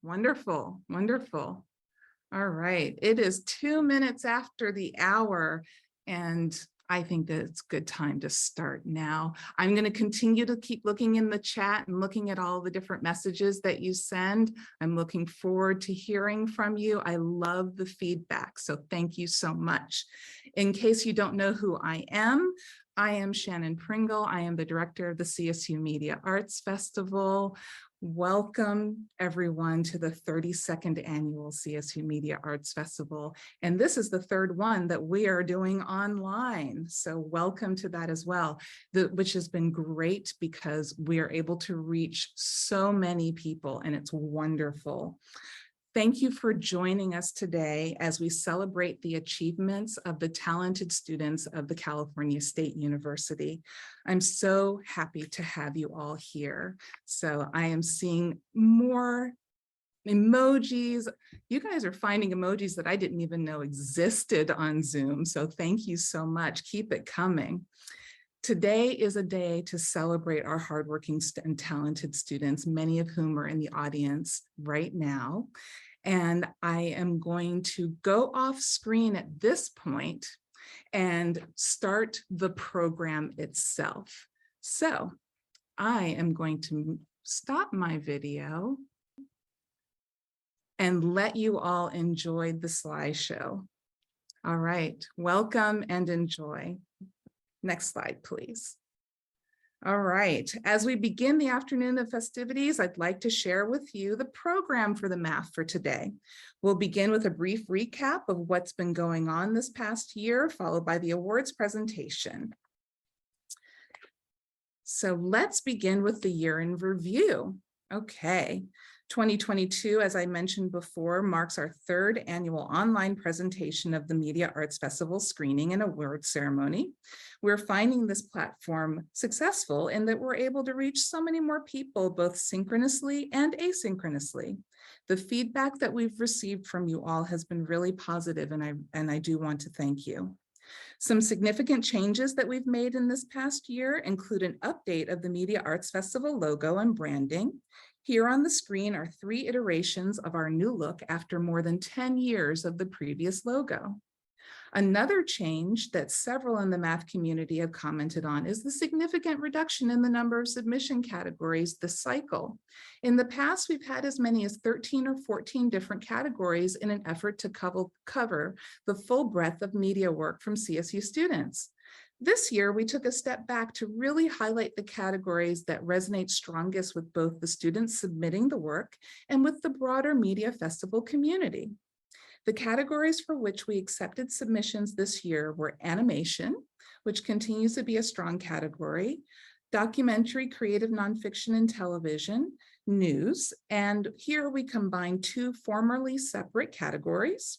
Wonderful, wonderful. All right, it is 2 minutes after the hour, and I think that it's a good time to start now. I'm going to continue to keep looking in the chat and looking at all the different messages that you send. I'm looking forward to hearing from you. I love the feedback, so thank you so much. In case you don't know who I am Shannon Pringle. I am the director of the CSU Media Arts Festival. Welcome everyone to the 32nd annual CSU Media Arts Festival. And this is the third one that we are doing online. So welcome to that as well, which has been great because we are able to reach so many people and it's wonderful. Thank you for joining us today as we celebrate the achievements of the talented students of the California State University. I'm so happy to have you all here. So I am seeing more emojis. You guys are finding emojis that I didn't even know existed on Zoom. So thank you so much. Keep it coming. Today is a day to celebrate our hardworking and talented students, many of whom are in the audience right now. And I am going to go off screen at this point and start the program itself. So I am going to stop my video and let you all enjoy the slideshow. All right, welcome and enjoy. Next slide, please. All right, as we begin the afternoon of festivities, I'd like to share with you the program for the MAF for today. We'll begin with a brief recap of what's been going on this past year, followed by the awards presentation. So let's begin with the year in review. Okay. 2022, as I mentioned before, marks our third annual online presentation of the Media Arts Festival screening and award ceremony. We're finding this platform successful in that we're able to reach so many more people, both synchronously and asynchronously. The feedback that we've received from you all has been really positive, and I do want to thank you. Some significant changes that we've made in this past year include an update of the Media Arts Festival logo and branding. Here on the screen are 3 iterations of our new look after more than 10 years of the previous logo. Another change that several in the math community have commented on is the significant reduction in the number of submission categories this cycle. In the past, we've had as many as 13 or 14 different categories in an effort to cover the full breadth of media work from CSU students. This year, we took a step back to really highlight the categories that resonate strongest with both the students submitting the work and with the broader media festival community. The categories for which we accepted submissions this year were animation, which continues to be a strong category, documentary, creative nonfiction and television, news, and here we combine 2 formerly separate categories,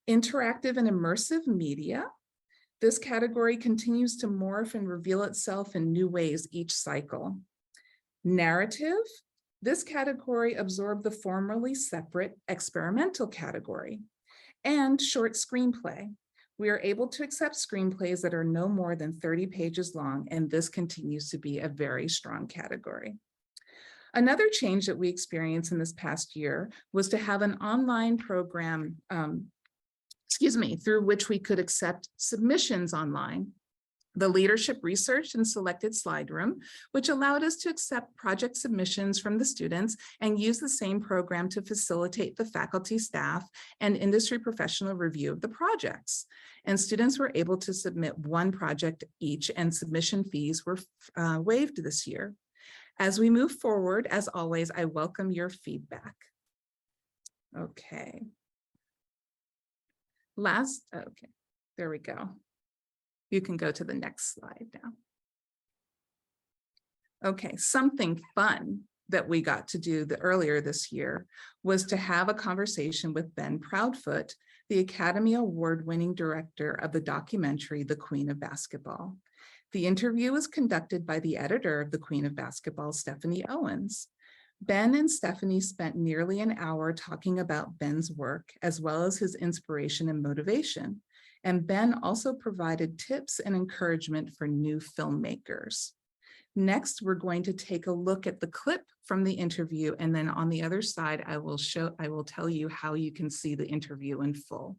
interactive and immersive media. This category continues to morph and reveal itself in new ways each cycle. Narrative, this category absorbed the formerly separate experimental category. And short screenplay. We are able to accept screenplays that are no more than 30 pages long, and this continues to be a very strong category. Another change that we experienced in this past year was to have an online program through which we could accept submissions online. The leadership researched and selected slide room, which allowed us to accept project submissions from the students and use the same program to facilitate the faculty, staff, and industry professional review of the projects. And students were able to submit 1 project each, and submission fees were waived this year. As we move forward, as always, I welcome your feedback. Okay. Okay, there we go. You can go to the next slide now. Okay, something fun that we got to do earlier this year was to have a conversation with Ben Proudfoot, the Academy Award-winning director of the documentary, The Queen of Basketball. The interview was conducted by the editor of The Queen of Basketball, Stephanie Owens. Ben and Stephanie spent nearly an hour talking about Ben's work, as well as his inspiration and motivation. And Ben also provided tips and encouragement for new filmmakers. Next, we're going to take a look at the clip from the interview, and then on the other side, I will tell you how you can see the interview in full.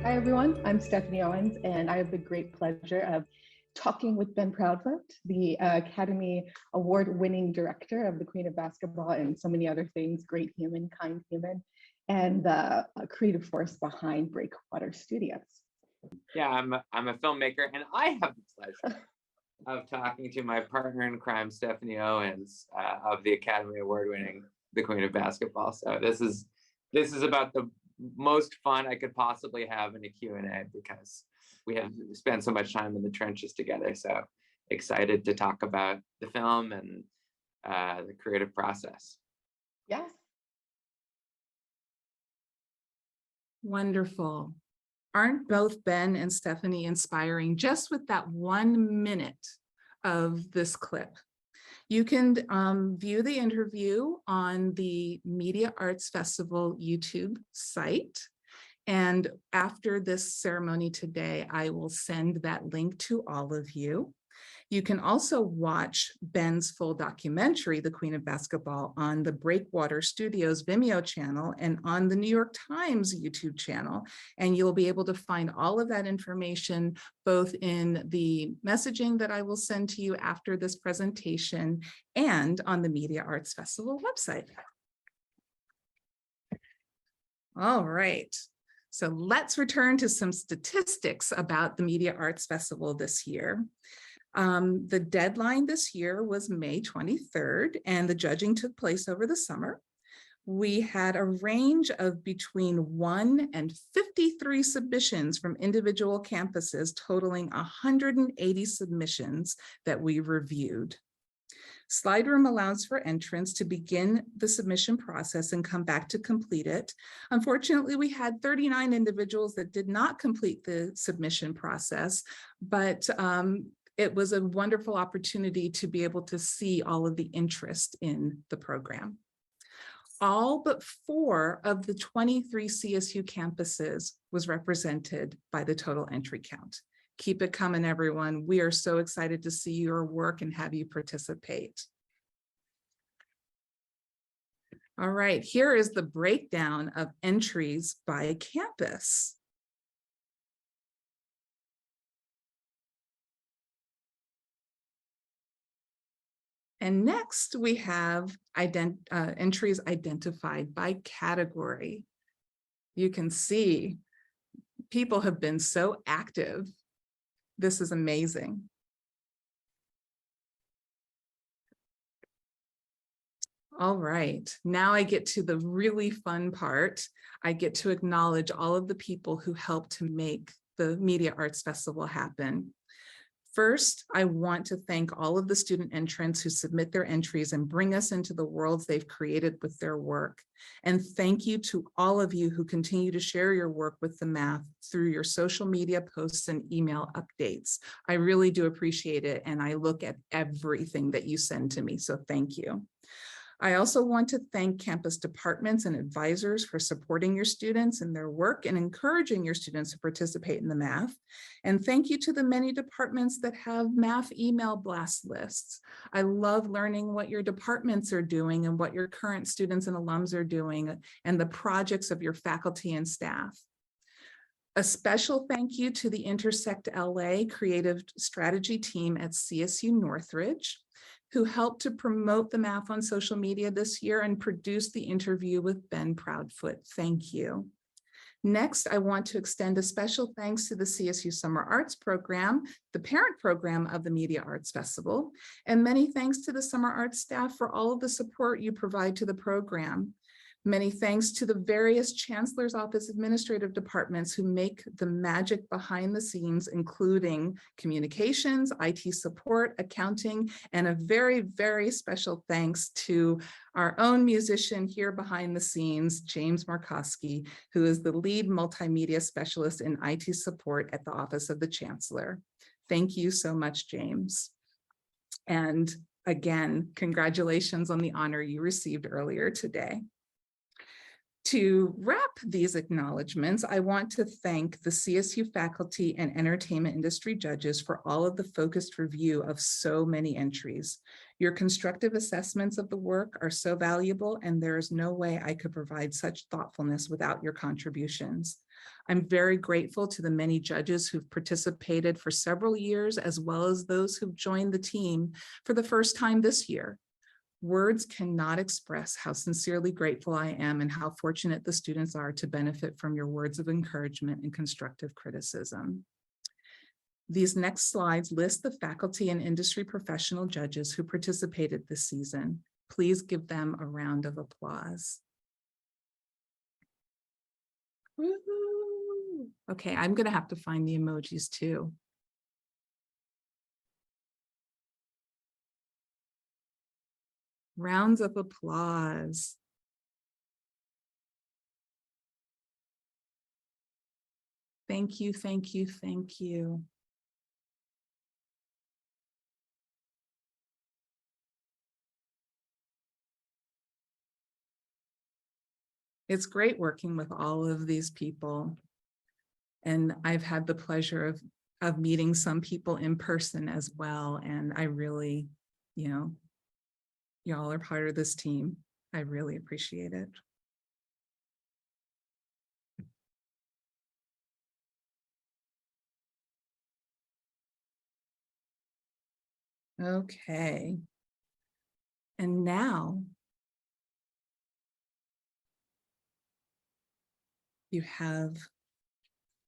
Hi, everyone. I'm Stephanie Owens, and I have the great pleasure of talking with Ben Proudfoot, the Academy Award-winning director of the Queen of Basketball and so many other things, great human, kind human, and the creative force behind Breakwater Studios. Yeah, I'm a filmmaker, and I have the pleasure of talking to my partner in crime, Stephanie Owens, of the Academy Award-winning The Queen of Basketball. So this is about the most fun I could possibly have in a Q&A, because we have spent so much time in the trenches together. So excited to talk about the film and the creative process. Yes. Wonderful. Aren't both Ben and Stephanie inspiring just with that 1 minute of this clip? You can view the interview on the Media Arts Festival YouTube site. And after this ceremony today, I will send that link to all of you. You can also watch Ben's full documentary, The Queen of Basketball, on the Breakwater Studios Vimeo channel and on the New York Times YouTube channel. And you'll be able to find all of that information both in the messaging that I will send to you after this presentation and on the Media Arts Festival website. All right. So let's return to some statistics about the Media Arts Festival this year. The deadline this year was May 23rd, and the judging took place over the summer. We had a range of between 1 and 53 submissions from individual campuses, totaling 180 submissions that we reviewed. Slide Room allows for entrants to begin the submission process and come back to complete it. Unfortunately, we had 39 individuals that did not complete the submission process, but it was a wonderful opportunity to be able to see all of the interest in the program. All but 4 of the 23 CSU campuses was represented by the total entry count. Keep it coming, everyone. We are so excited to see your work and have you participate. All right, here is the breakdown of entries by campus. And next we have entries identified by category. You can see people have been so active. This is amazing. All right, now I get to the really fun part. I get to acknowledge all of the people who helped to make the Media Arts Festival happen. First, I want to thank all of the student entrants who submit their entries and bring us into the worlds they've created with their work. And thank you to all of you who continue to share your work with the math through your social media posts and email updates. I really do appreciate it, and I look at everything that you send to me, so thank you. I also want to thank campus departments and advisors for supporting your students in their work and encouraging your students to participate in the math. And thank you to the many departments that have math email blast lists. I love learning what your departments are doing and what your current students and alums are doing and the projects of your faculty and staff. A special thank you to the Intersect LA Creative Strategy team at CSU Northridge, who helped to promote the math on social media this year and produce the interview with Ben Proudfoot. Thank you. Next, I want to extend a special thanks to the CSU Summer Arts Program, the parent program of the Media Arts Festival, and many thanks to the Summer Arts staff for all of the support you provide to the program. Many thanks to the various Chancellor's Office administrative departments who make the magic behind the scenes, including communications, IT support, accounting, and a very, very special thanks to our own musician here behind the scenes, James Markowski, who is the lead multimedia specialist in IT support at the Office of the Chancellor. Thank you so much, James. And again, congratulations on the honor you received earlier today. To wrap these acknowledgements, I want to thank the CSU faculty and entertainment industry judges for all of the focused review of so many entries. Your constructive assessments of the work are so valuable, and there is no way I could provide such thoughtfulness without your contributions. I'm very grateful to the many judges who've participated for several years, as well as those who've joined the team for the first time this year. Words cannot express how sincerely grateful I am and how fortunate the students are to benefit from your words of encouragement and constructive criticism. These next slides list the faculty and industry professional judges who participated this season. Please give them a round of applause. Woo-hoo. Okay, I'm going to have to find the emojis too. Rounds of applause. Thank you, thank you, thank you. It's great working with all of these people. And I've had the pleasure of meeting some people in person as well. And I really, y'all are part of this team. I really appreciate it. Okay. And now you have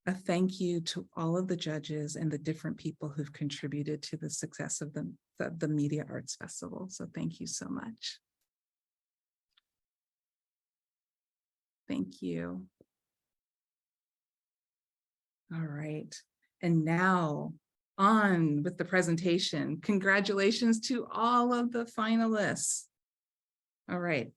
a thank you to all of the judges and the different people who've contributed to the success of the Media Arts Festival. So thank you so much. Thank you. All right. And now on with the presentation. Congratulations to all of the finalists. All right.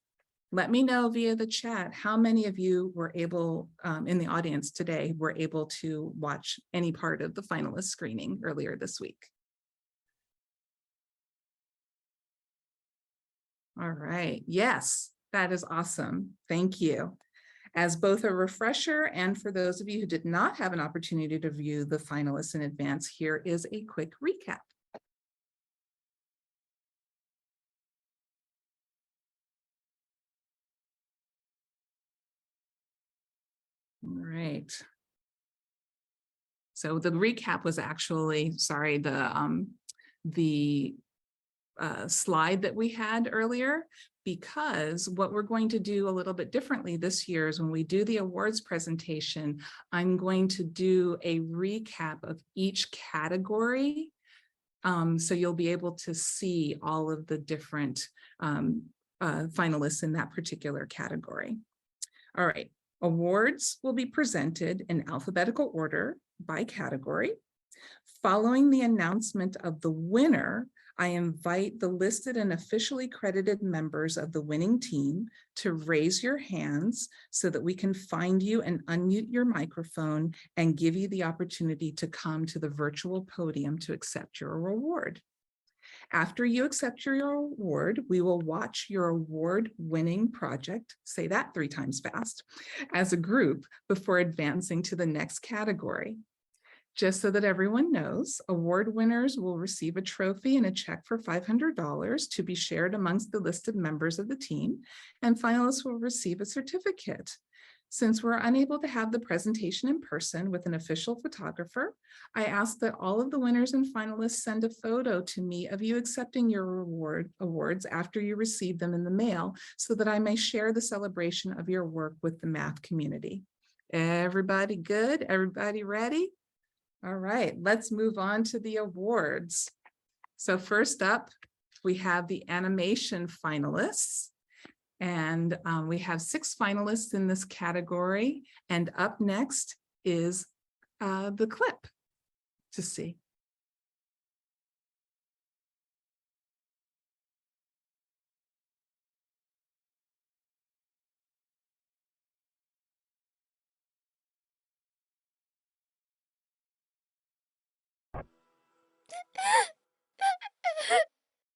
Let me know via the chat how many of you were able, in the audience today, were able to watch any part of the finalist screening earlier this week. All right. Yes, that is awesome. Thank you. As both a refresher and for those of you who did not have an opportunity to view the finalists in advance, here is a quick recap. All right. So the recap was actually, sorry, the slide that we had earlier, because what we're going to do a little bit differently this year is when we do the awards presentation, I'm going to do a recap of each category. So you'll be able to see all of the different finalists in that particular category. All right. Awards will be presented in alphabetical order by category. Following the announcement of the winner, I invite the listed and officially credited members of the winning team to raise your hands so that we can find you and unmute your microphone and give you the opportunity to come to the virtual podium to accept your award. After you accept your award, we will watch your award-winning project, say that 3 times fast, as a group before advancing to the next category. Just so that everyone knows, award winners will receive a trophy and a check for $500 to be shared amongst the listed members of the team, and finalists will receive a certificate. Since we're unable to have the presentation in person with an official photographer, I ask that all of the winners and finalists send a photo to me of you accepting your awards after you receive them in the mail so that I may share the celebration of your work with the math community. Everybody good? Everybody ready? All right, let's move on to the awards. So first up, we have the animation finalists. And we have 6 finalists in this category. And up next is the clip to see.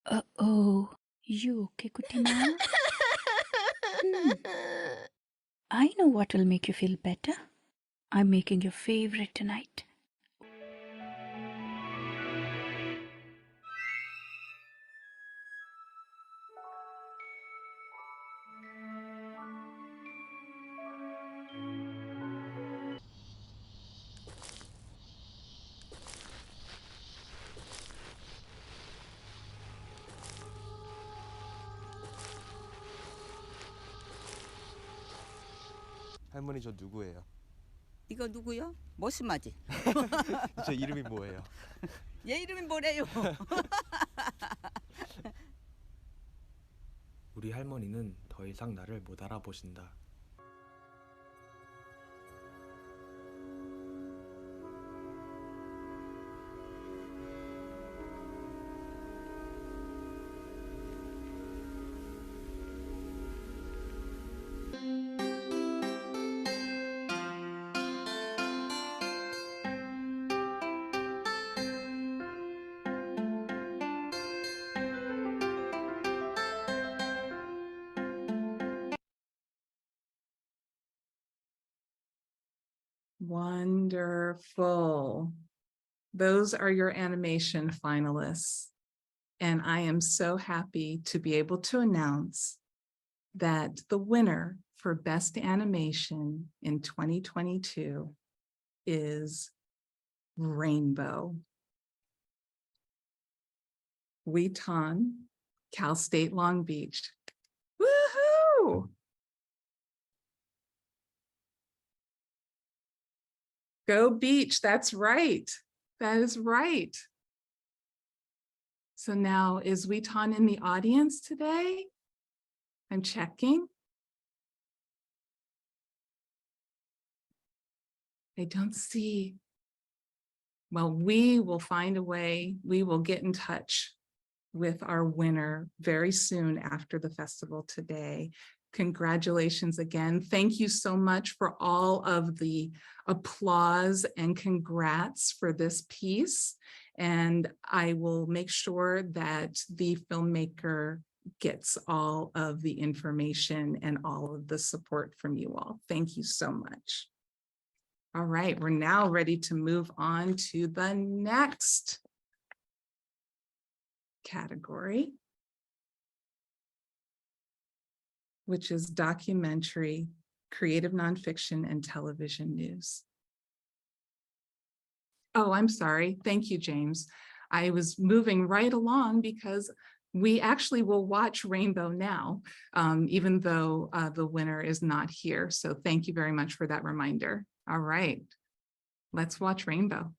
Uh-oh. You okay, Kutina? I know what will make you feel better. I'm making your favorite tonight. 할머니 저 누구예요? 이거 누구요? 머스마지. 제 이름이 뭐예요? 얘 이름이 뭐래요? 우리 할머니는 더 이상 나를 못 알아보신다. Wonderful. Those are your animation finalists. And I am so happy to be able to announce that the winner for Best Animation in 2022 is Rainbow. Wheaton, Cal State Long Beach. Woohoo! Go Beach, that's right. That is right. So now, is Wheaton in the audience today? I'm checking. I don't see. Well, we will find a way. We will get in touch with our winner very soon after the festival today. Congratulations again. Thank you so much for all of the applause and congrats for this piece. And I will make sure that the filmmaker gets all of the information and all of the support from you all. Thank you so much. All right, we're now ready to move on to the next category, which is documentary, creative nonfiction, and television news. Oh, I'm sorry. Thank you, James. I was moving right along because we actually will watch Rainbow now, even though the winner is not here. So thank you very much for that reminder. All right, let's watch Rainbow.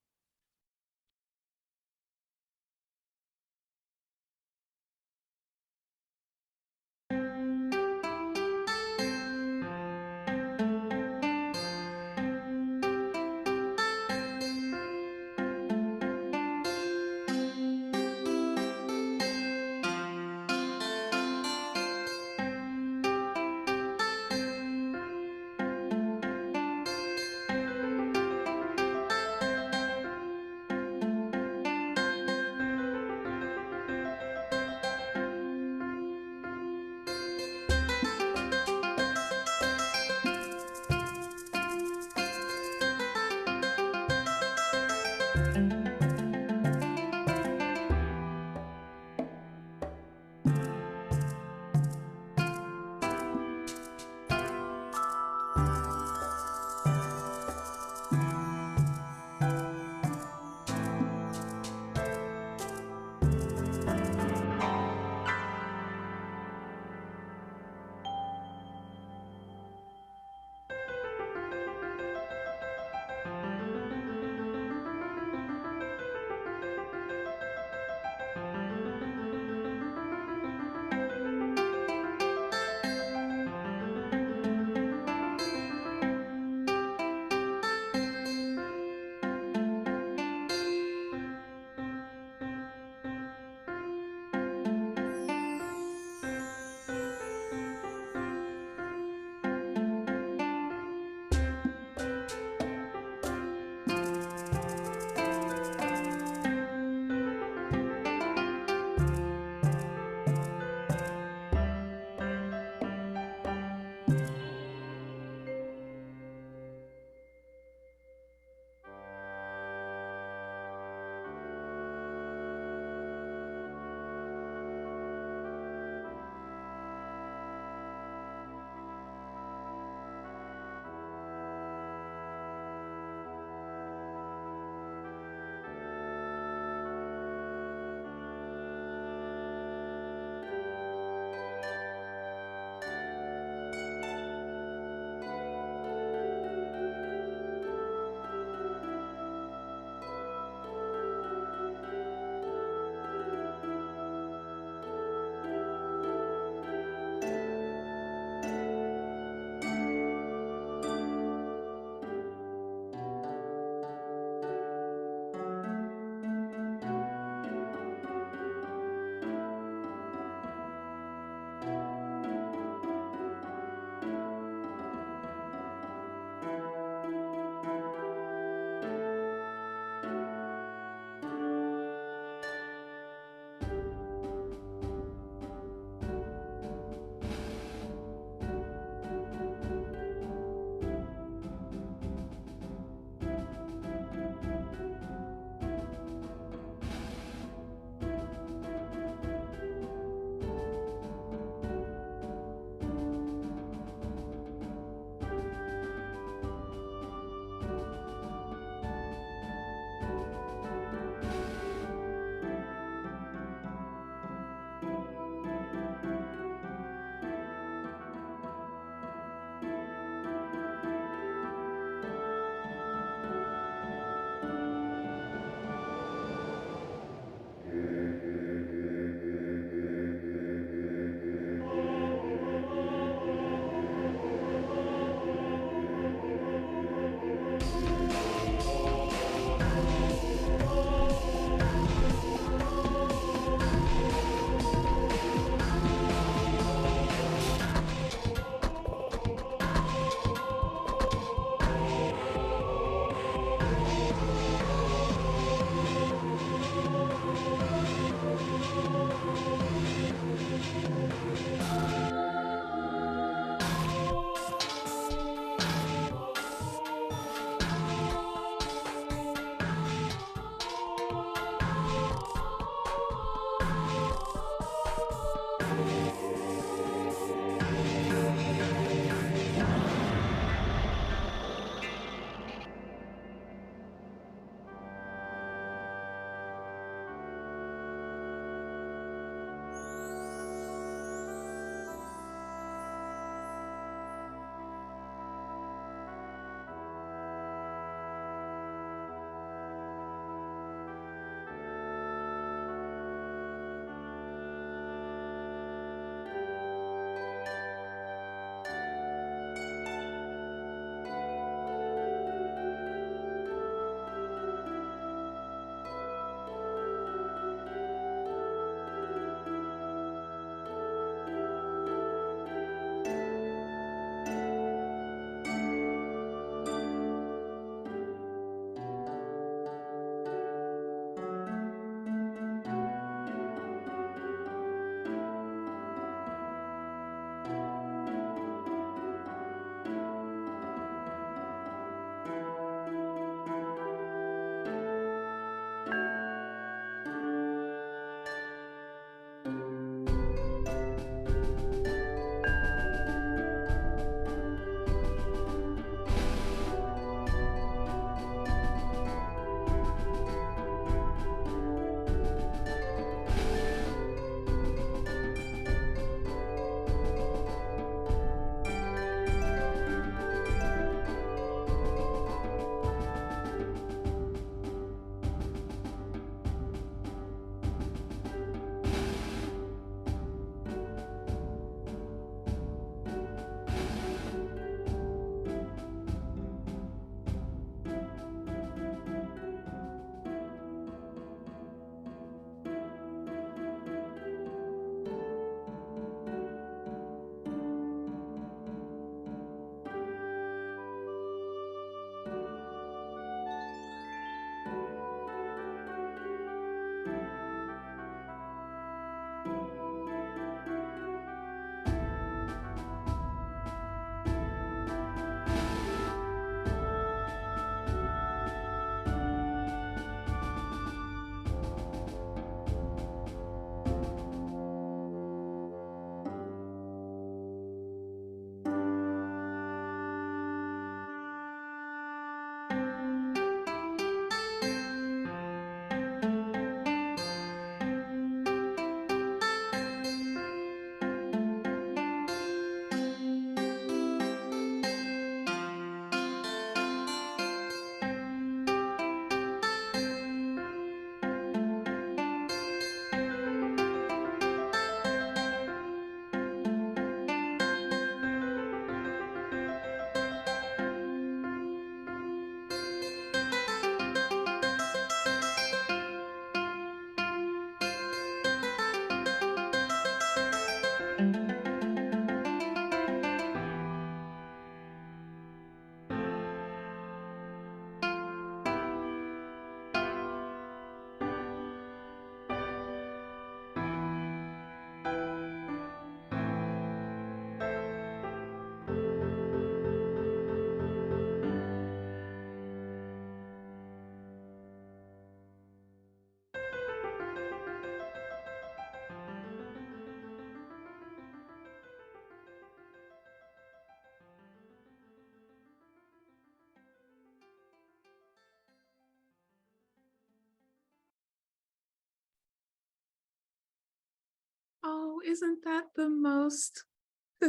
Oh, isn't that the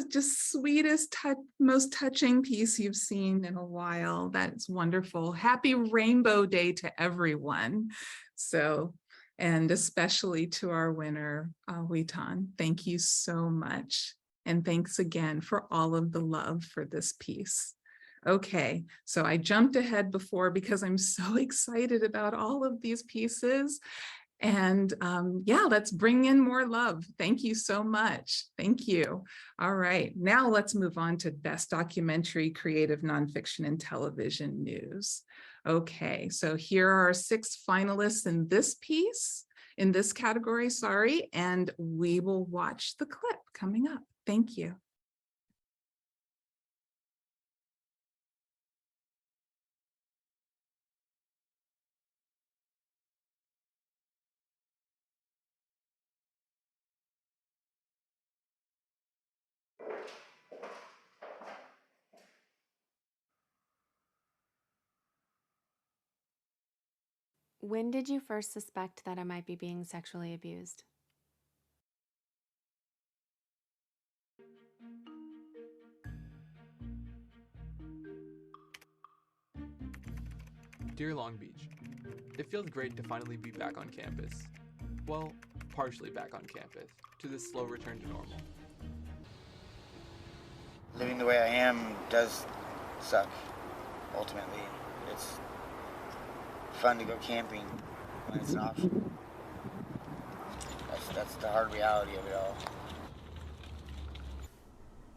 just sweetest, most touching piece you've seen in a while? That's wonderful. Happy Rainbow Day to everyone. So, and especially to our winner, Witan. Thank you so much. And thanks again for all of the love for this piece. Okay, so I jumped ahead before because I'm so excited about all of these pieces. And yeah, let's bring in more love. Thank you so much. Thank you. All right, now let's move on to Best Documentary, Creative Nonfiction, and Television News. Okay, so here are our 6 finalists in this piece, in this category, sorry, and we will watch the clip coming up. Thank you. When did you first suspect that I might be being sexually abused? Dear Long Beach, it feels great to finally be back on campus. Well, partially back on campus, to this slow return to normal. Living the way I am does suck, ultimately. It's fun to go camping when it's an option. That's the hard reality of it all.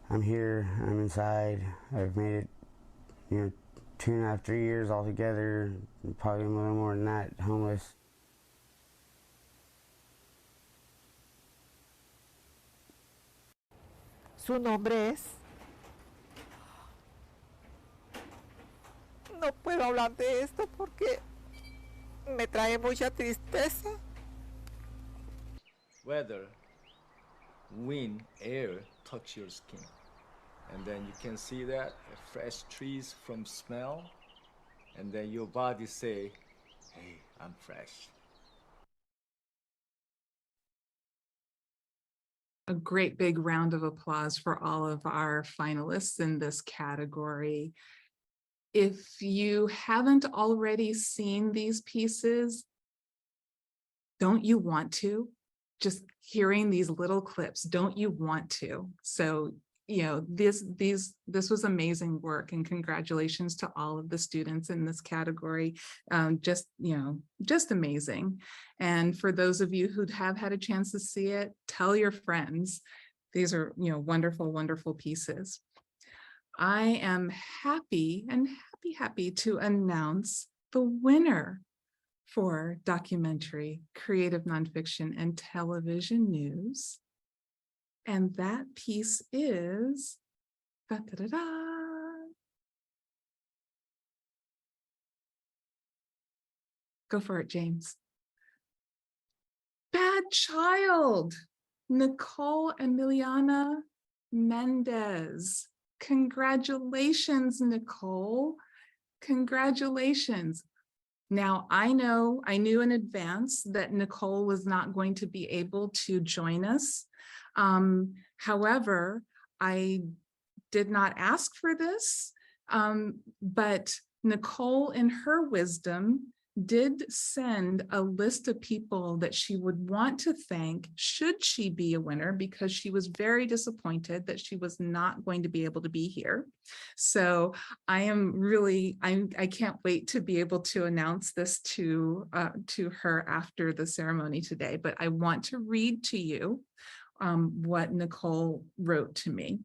I'm here, I'm inside, I've made it, 2.5, 3 years altogether, probably a little more than that, homeless. Su nombre es... No puedo hablar de esto porque me trae mucha tristeza. Weather, wind, air touch your skin. And then you can see that fresh trees from smell. And then your body say, hey, I'm fresh. A great big round of applause for all of our finalists in this category. If you haven't already seen these pieces, don't you want to? Just hearing these little clips, don't you want to? So, this was amazing work, and congratulations to all of the students in this category. Just amazing. And for those of you who have had a chance to see it, tell your friends. These are, wonderful, wonderful pieces. I am happy to announce the winner for documentary, creative nonfiction, and television news. And that piece is, go for it, James. Bad Child, Nicole Emiliana Mendez. Congratulations, Nicole. Congratulations. Now, I knew in advance that Nicole was not going to be able to join us. However, I did not ask for this, but Nicole, in her wisdom, did send a list of people that she would want to thank should she be a winner, because she was very disappointed that she was not going to be able to be here. So I can't wait to be able to announce this to her after the ceremony today, but I want to read to you what Nicole wrote to me.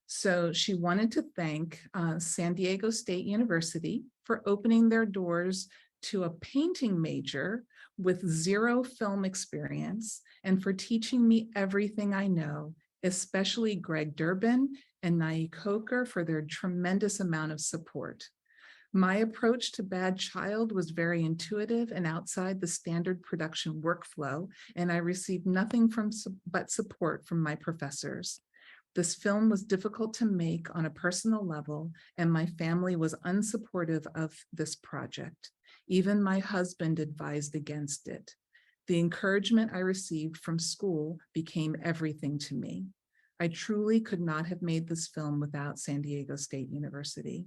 So she wanted to thank San Diego State University for opening their doors to a painting major with 0 film experience, and for teaching me everything I know, especially Greg Durbin and Nai Coker for their tremendous amount of support. My approach to Bad Child was very intuitive and outside the standard production workflow, and I received nothing but support from my professors. This film was difficult to make on a personal level, and my family was unsupportive of this project. Even my husband advised against it. The encouragement I received from school became everything to me. I truly could not have made this film without San Diego State University.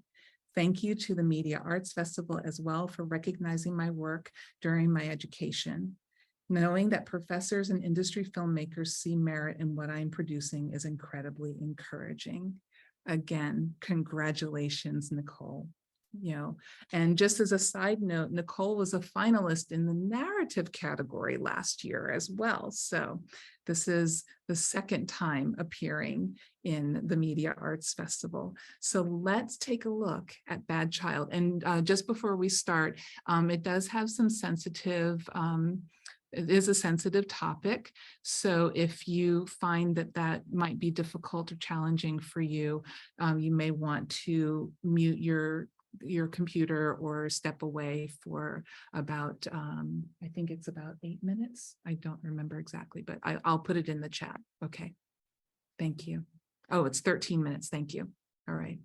Thank you to the Media Arts Festival as well for recognizing my work during my education. Knowing that professors and industry filmmakers see merit in what I'm producing is incredibly encouraging. Again, congratulations, Nicole. And just as a side note, Nicole was a finalist in the narrative category last year as well. So this is the second time appearing in the Media Arts Festival. So let's take a look at Bad Child. And just before we start, it does have some sensitive, it is a sensitive topic. So if you find that that might be difficult or challenging for you, you may want to mute your computer or step away for about, I think it's about 8 minutes. I don't remember exactly, but I'll put it in the chat. Okay. Thank you. Oh, it's 13 minutes. Thank you. All right.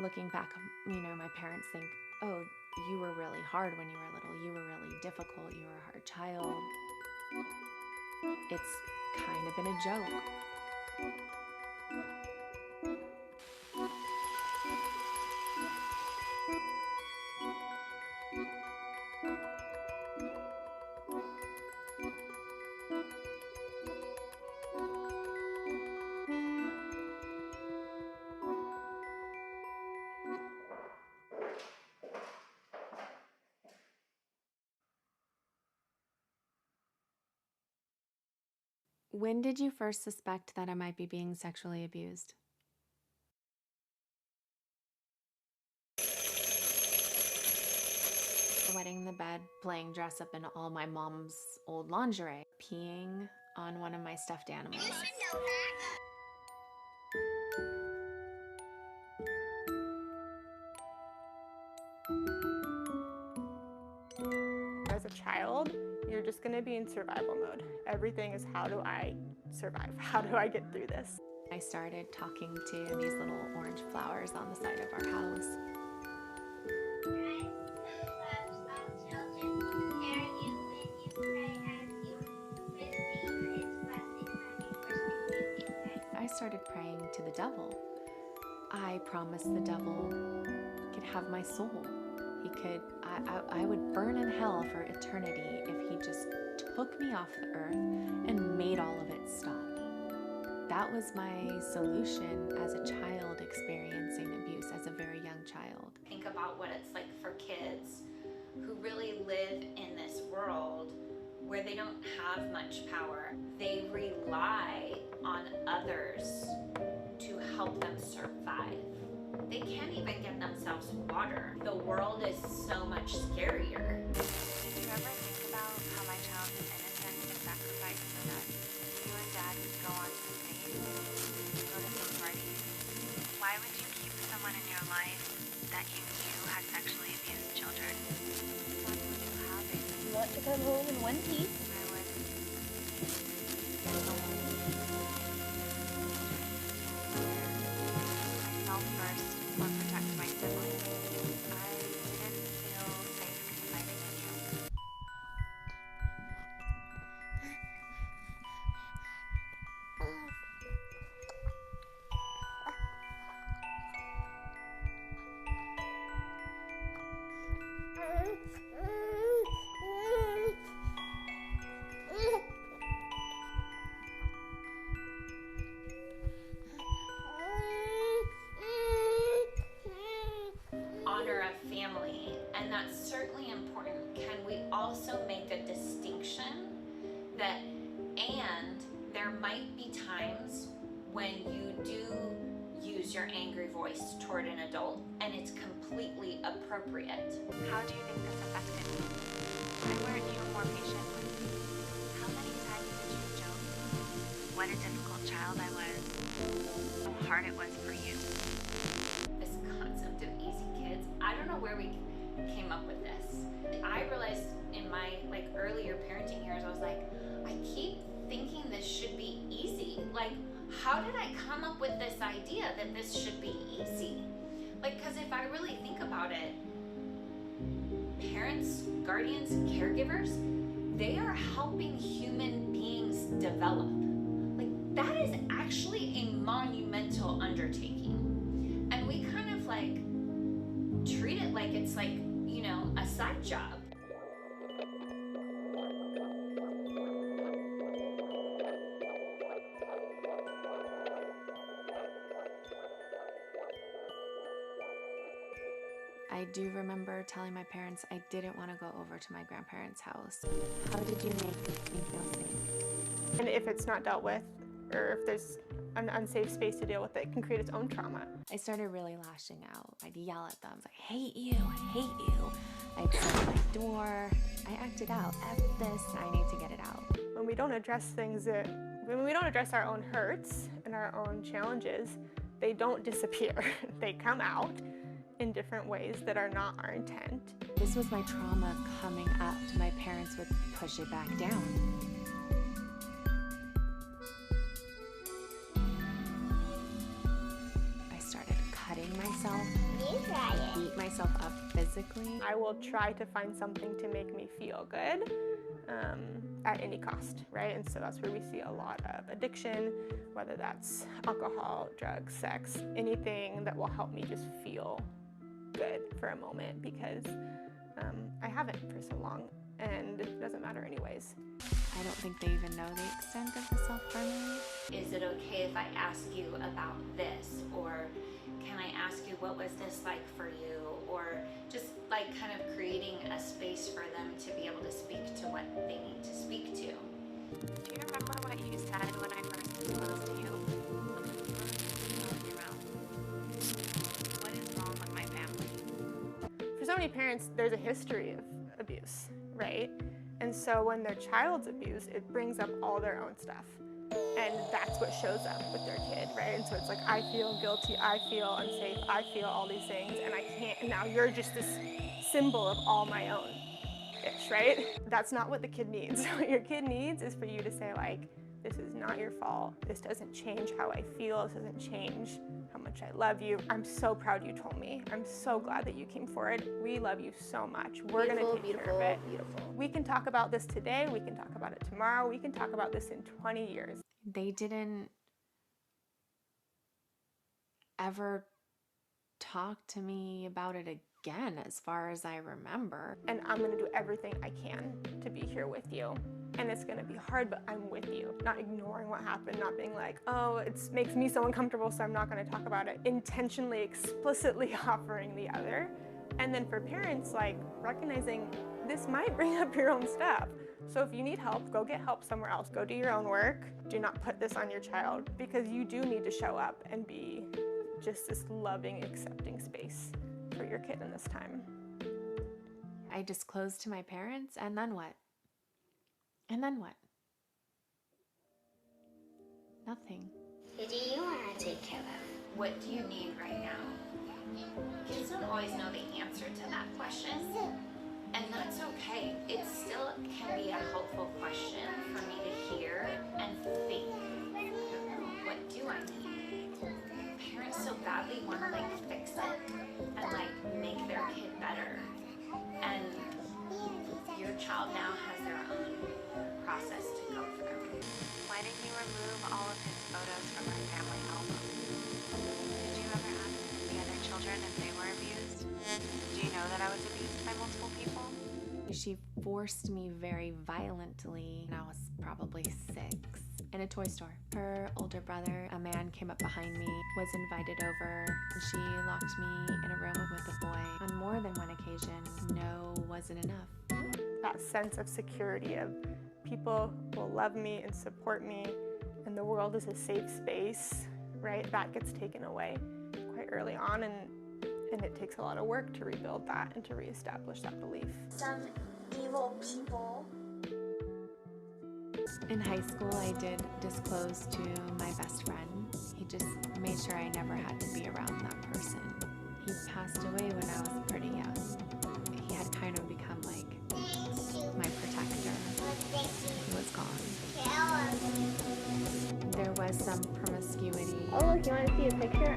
Looking back, my parents think, oh, you were really hard when you were little. You were really difficult. You were a hard child. It's kind of been a joke. When did you first suspect that I might be being sexually abused? Wetting the bed, playing dress up in all my mom's old lingerie, peeing on one of my stuffed animals. As a child, you're just going to be in survival mode. Everything is, how do I survive? How do I get through this? I started talking to these little orange flowers on the side of our house. I started praying to the devil. I promised the devil could have my soul. He could, I would burn in hell for eternity if he just took me off the earth and made all of it stop. That was my solution as a child experiencing abuse as a very young child. Think about what it's like for kids who really live in this world where they don't have much power. They rely on others to help them survive. They can't even get themselves water. The world is so much scarier. Do you ever think about how my childhood innocence was sacrificed so that you and Dad could go on to space, go to some parties? Why would you keep someone in your life that you knew had sexually abused children? What would you have it? You want to come home in one piece? I would. Myself first, or protect my siblings. I didn't feel safe confiding in you. Honor of family, and that's certainly important. Can we also make a distinction that, and there might be times when you do use your angry voice toward an adult and it's completely appropriate. How do you think this affected me? I weren't even more patient with you. How many times did you joke? What a difficult child I was. How hard it was for you. This concept of easy kids, I don't know where we came up with this. I realized in my earlier parenting years, I was like, I keep thinking this should be easy. Like, how did I come up with this idea that this should be easy? Because if I really think about it, parents, guardians, caregivers, they are helping human beings develop. That is actually a monumental undertaking. And we kind of treat it like it's a side job. I do remember telling my parents I didn't want to go over to my grandparents' house. How did you make me feel safe? And if it's not dealt with, or if there's an unsafe space to deal with it, can create its own trauma. I started really lashing out. I'd yell at them, I hate you, I hate you. I'd slam my door. I acted out. F this, I need to get it out. When we don't address things when we don't address our own hurts and our own challenges, they don't disappear. They come out in different ways that are not our intent. This was my trauma coming up. My parents would push it back down. I started cutting myself. Beat myself up physically. I will try to find something to make me feel good at any cost, right? And so that's where we see a lot of addiction, whether that's alcohol, drugs, sex, anything that will help me just feel good for a moment, because I haven't for so long and it doesn't matter anyways. I don't think they even know the extent of the self-harming. Is it okay if I ask you about this? Or can I ask you, what was this like for you? Or just kind of creating a space for them to be able to speak to what they need to speak to. Do you remember what you said when I first proposed to you? Your mouth. What is wrong with my family? For so many parents, there's a history of abuse, right? And so when their child's abused, it brings up all their own stuff. And that's what shows up with their kid, right? And so it's like, I feel guilty, I feel unsafe, I feel all these things, and I can't, and now you're just this symbol of all my own ish, right? That's not what the kid needs. What your kid needs is for you to say this is not your fault. This doesn't change how I feel. This doesn't change how much I love you. I'm so proud you told me. I'm so glad that you came forward. We love you so much. We're gonna take care of it. Beautiful. We can talk about this today. We can talk about it tomorrow. We can talk about this in 20 years. They didn't ever talk to me about it again, as far as I remember. And I'm gonna do everything I can to be here with you. And it's gonna be hard, but I'm with you. Not ignoring what happened, not being like, oh, it makes me so uncomfortable, so I'm not gonna talk about it. Intentionally, explicitly offering the other. And then for parents, recognizing this might bring up your own stuff. So if you need help, go get help somewhere else. Go do your own work. Do not put this on your child, because you do need to show up and be just this loving, accepting space for your kid in this time. I disclosed to my parents, and then what? And then what? Nothing. Who do you want to take care of? What do you need right now? Kids don't always know the answer to that question. And that's okay. It still can be a helpful question for me to hear and think. What do I need? Parents so badly want to fix it and make their kid better. And your child now has their own process to go through. Why didn't you remove all of his photos from our family album? Did you ever ask the other children if they were abused? Do you know that I was abused by multiple people? She forced me very violently when I was probably 6 in a toy store. Her older brother, a man, came up behind me, was invited over, and she locked me in a room with a boy. On more than one occasion, no wasn't enough. That sense of security of people will love me and support me, and the world is a safe space, right? That gets taken away quite early on, and it takes a lot of work to rebuild that and to reestablish that belief. Some evil people. In high school, I did disclose to my best friend. He just made sure I never had to be around that person. He passed away when I was pretty young. was some promiscuity. Oh, look, you want to see a picture?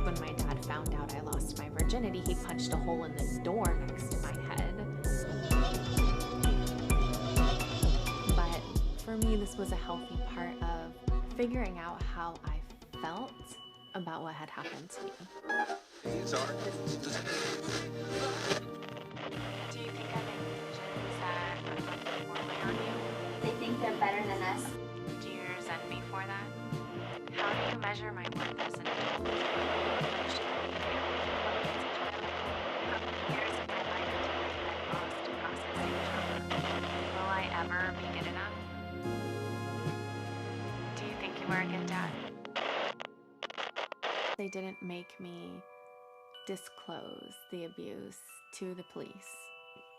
When my dad found out I lost my virginity, he punched a hole in the door next to my head. But for me, this was a healthy part of figuring out how I felt about what had happened to me. These are Do you think I make decisions that reflect poorly on you? They think they're better than us. Do you resent me for that? How do you measure my worth as an adult? Emotionally, how many years of my life do you think I've lost processing trauma? Will I ever be good enough? Do you think you are a good dad? They didn't make me disclose the abuse to the police.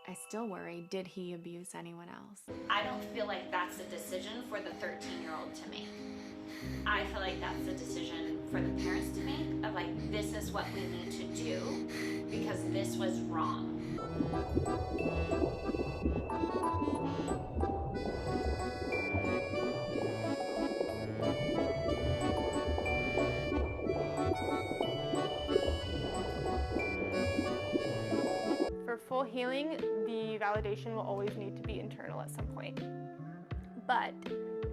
I still worry, did he abuse anyone else? I don't feel like that's a decision for the 13-year-old to make. I feel like that's a decision for the parents to make, of like, this is what we need to do because this was wrong. For full healing, the validation will always need to be internal at some point. But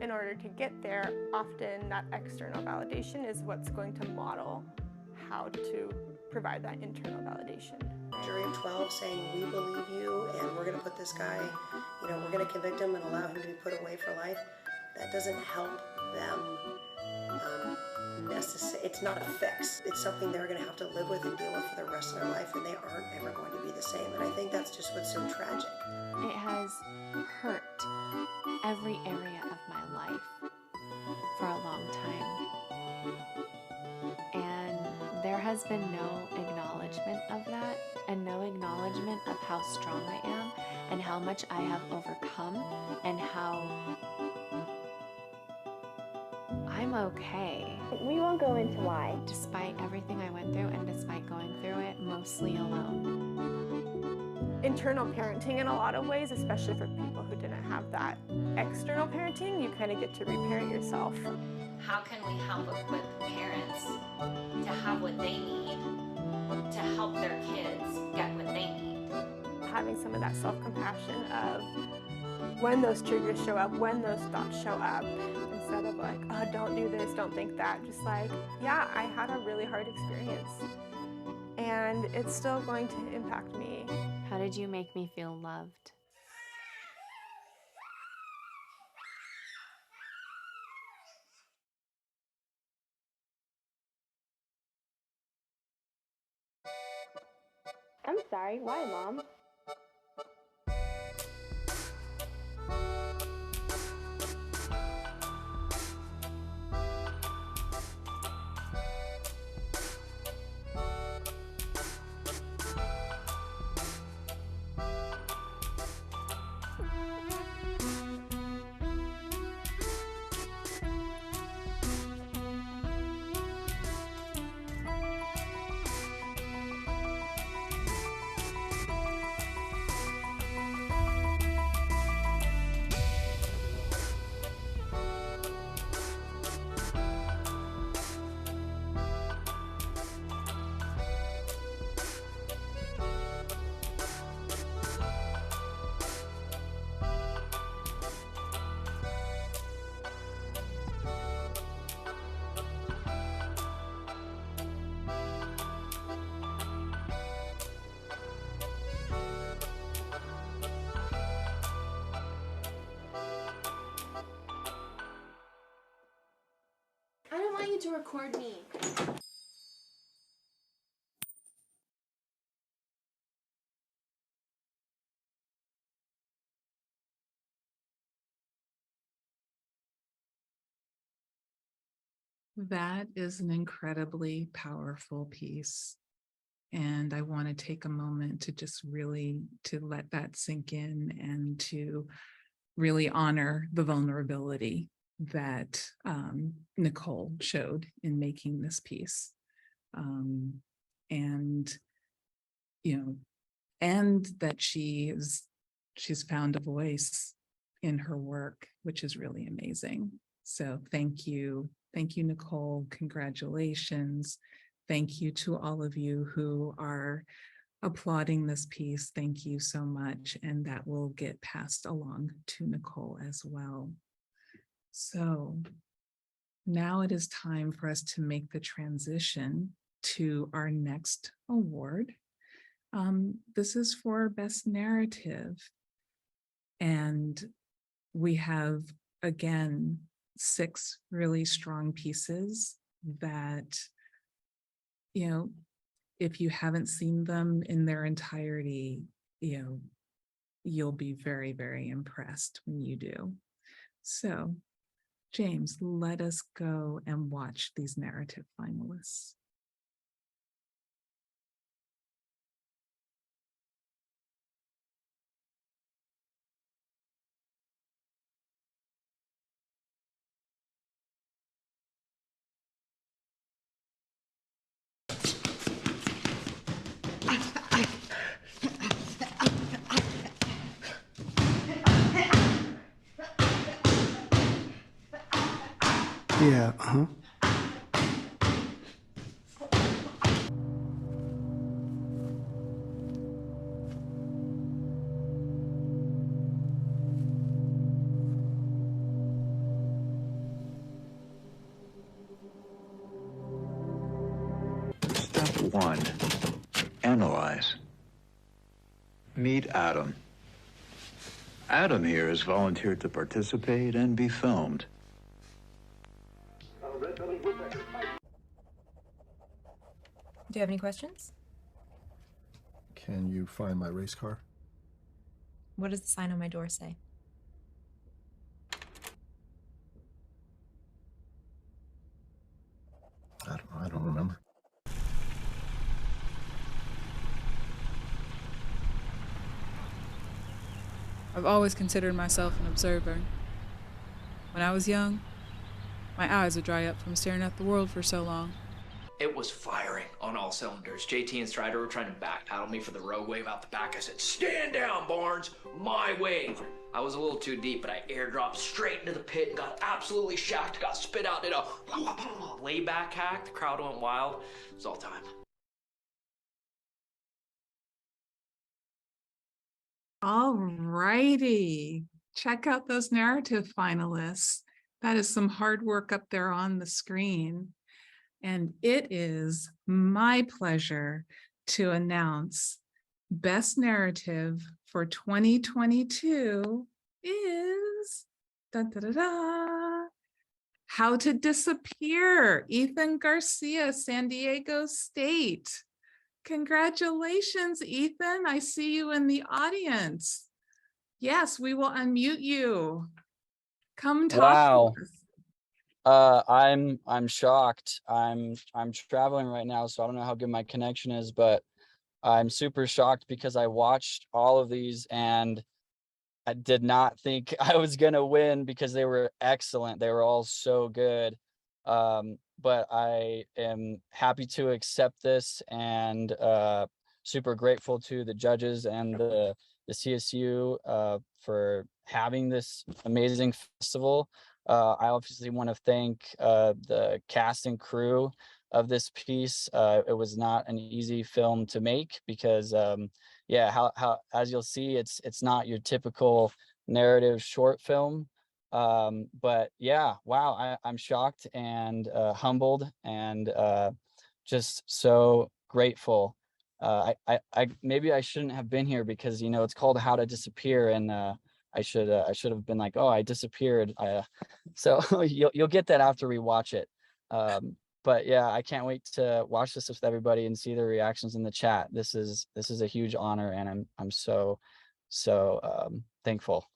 in order to get there, often that external validation is what's going to model how to provide that internal validation. Jury of 12 saying, we believe you and we're going to put this guy, we're going to convict him and allow him to be put away for life. That doesn't help them it's not a fix. It's something they're going to have to live with and deal with for the rest of their life, and they aren't ever going to be the same. And I think that's just what's so tragic. It has hurt every area of my life for a long time. And there has been no acknowledgement of that, and no acknowledgement of how strong I am and how much I have overcome and how I'm okay. We won't go into why. Despite everything I went through and despite going through it mostly alone. Internal parenting in a lot of ways, especially for people who didn't have that external parenting, you kind of get to reparent yourself. How can we help equip parents to have what they need to help their kids get what they need? Having some of that self-compassion of when those triggers show up, when those thoughts show up, instead of like, oh, don't do this, don't think that. Just like, yeah, I had a really hard experience and it's still going to impact me. How did you make me feel loved? I'm sorry, why, Mom? I don't want you to record me. That is an incredibly powerful piece. And I want to take a moment to just really to let that sink in and to really honor the vulnerability that Nicole showed in making this piece. And, you know, and that she's found a voice in her work, which is really amazing. So thank you. Thank you, Nicole. Congratulations. Thank you to all of you who are applauding this piece. Thank you so much. And that will get passed along to Nicole as well. So now it is time for us to make the transition to our next award. This is for Best Narrative. And we have, again, 6 really strong pieces that, you know, if you haven't seen them in their entirety, you know, you'll be very, very impressed when you do. So, James, let us go and watch these narrative finalists. Yeah, Step 1. Analyze. Meet Adam. Adam here has volunteered to participate and be filmed. Do you have any questions? Can you find my race car? What does the sign on my door say? I don't remember. I've always considered myself an observer. When I was young, my eyes would dry up from staring at the world for so long. It was firing on all cylinders. JT and Strider were trying to backpedal me for the rogue wave out the back. I said, "Stand down, Barnes, my wave." I was a little too deep, but I airdropped straight into the pit and got absolutely shacked, got spit out, did a layback hack. The crowd went wild. It was all time. All righty. Check out those narrative finalists. That is some hard work up there on the screen. And it is my pleasure to announce Best Narrative for 2022 is How to Disappear, Ethan Garcia, San Diego State. Congratulations, Ethan. I see you in the audience. Yes, we will unmute you. Come talk Wow. to us. I'm shocked. I'm traveling right now, so I don't know how good my connection is, but I'm super shocked because I watched all of these and I did not think I was gonna win because they were excellent. They were all so good. But I am happy to accept this and super grateful to the judges and the CSU for having this amazing festival. I obviously want to thank the cast and crew of this piece. It was not an easy film to make because yeah, how as you'll see, it's not your typical narrative short film. But yeah, wow, I'm shocked and humbled and just so grateful. I maybe I shouldn't have been here because you know it's called How to Disappear, and I should have been like, oh, I disappeared. So you'll get that after we watch it. But yeah, I can't wait to watch this with everybody and see their reactions in the chat. This is a huge honor, and I'm so thankful.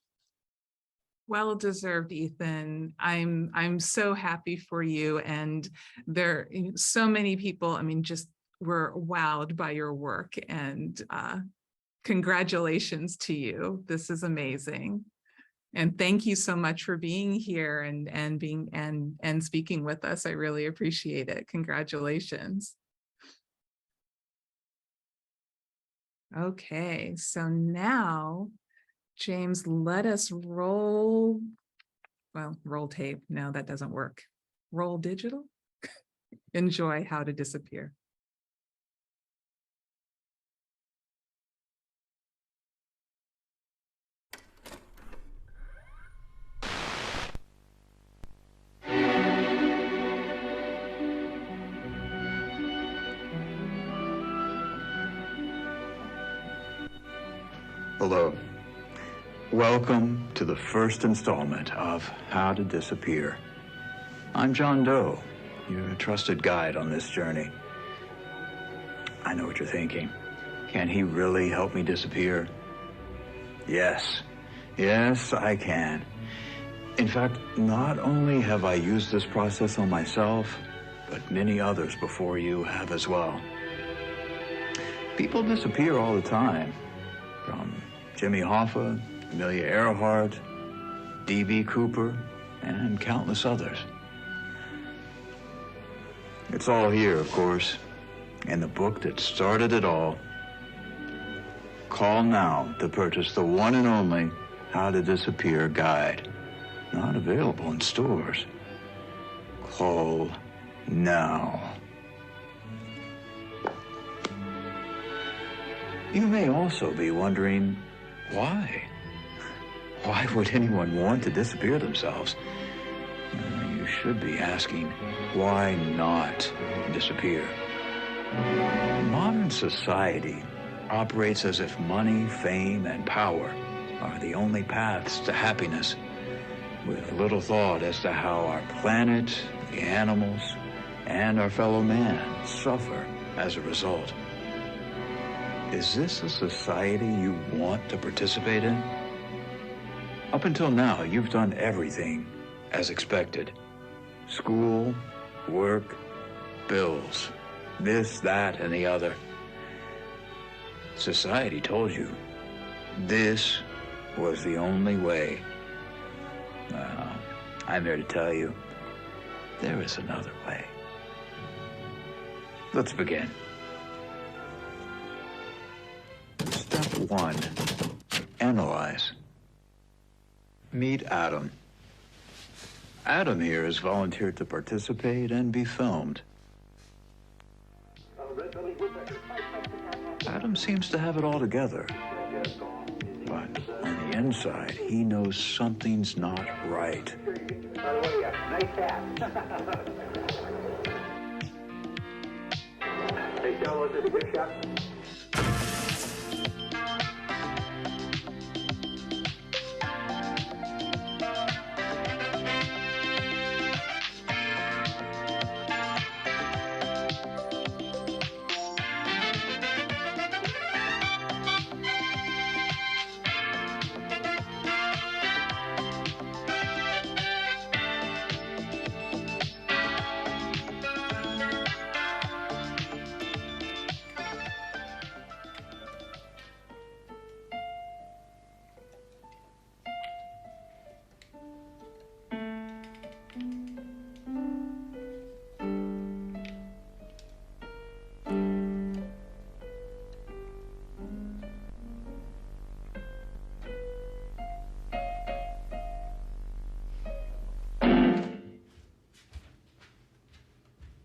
Well deserved, Ethan. I'm so happy for you. And there are so many people, I mean, just were wowed by your work, and congratulations to you. This is amazing. And thank you so much for being here and being and speaking with us. I really appreciate it. Congratulations. Okay, so now James, let us roll. Well, roll tape. No, that doesn't work. Roll digital. Enjoy How to Disappear. Hello. Welcome to the first installment of How to Disappear. I'm John Doe, your trusted guide on this journey. I know what you're thinking. Can he really help me disappear? Yes. Yes, I can. In fact, not only have I used this process on myself, but many others before you have as well. People disappear all the time, from Jimmy Hoffa, Amelia Earhart, D.B. Cooper, and countless others. It's all here, of course, in the book that started it all. Call now to purchase the one and only How to Disappear guide. Not available in stores. Call now. You may also be wondering, why? Why would anyone want to disappear themselves? You should be asking, why not disappear? Modern society operates as if money, fame, and power are the only paths to happiness, with little thought as to how our planet, the animals, and our fellow man suffer as a result. Is this a society you want to participate in? Up until now, you've done everything as expected. School, work, bills, this, that, and the other. Society told you this was the only way. Well, I'm here to tell you, there is another way. Let's begin. Step 1, analyze. Meet Adam. Adam here has volunteered to participate and be filmed. Adam seems to have it all together. But on the inside, he knows something's not right. Nice hat. Hey, Sean, was it a good shot?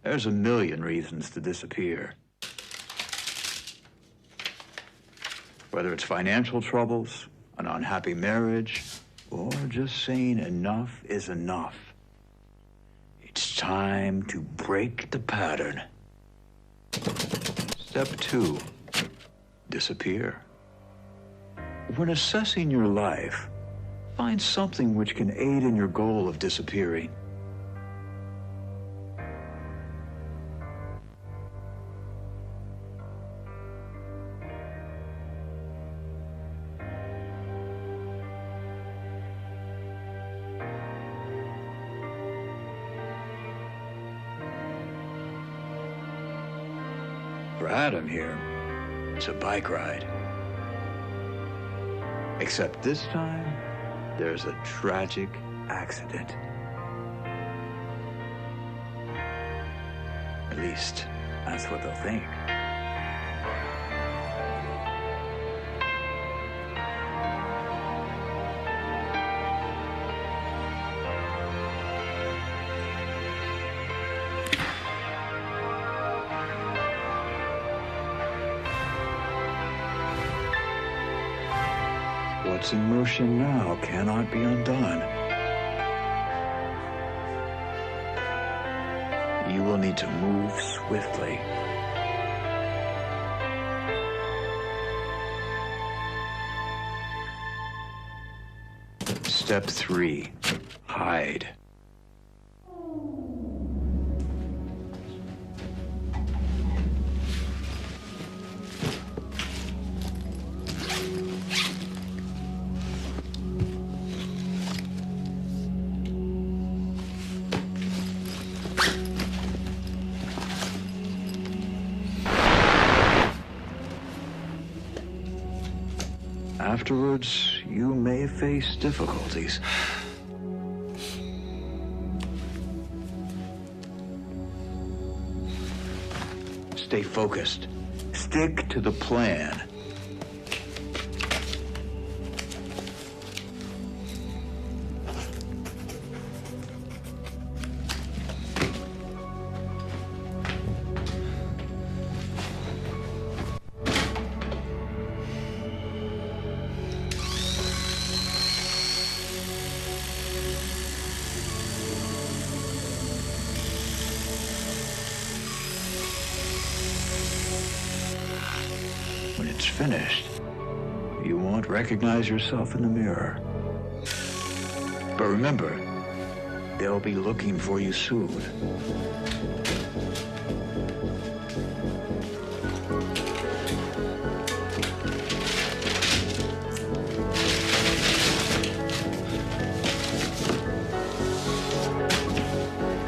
There's a million reasons to disappear. Whether it's financial troubles, an unhappy marriage, or just saying enough is enough. It's time to break the pattern. Step 2, disappear. When assessing your life, find something which can aid in your goal of disappearing. For Adam here, it's a bike ride. Except this time, there's a tragic accident. At least, that's what they'll think. What's in motion now cannot be undone. You will need to move swiftly. Step 3, hide. Afterwards, you may face difficulties. Stay focused. Stick to the plan. When it's finished, you won't recognize yourself in the mirror. But remember, they'll be looking for you soon.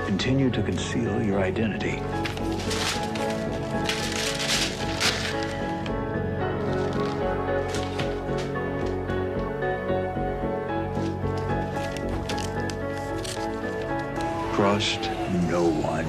Continue to conceal your identity. Trust no one.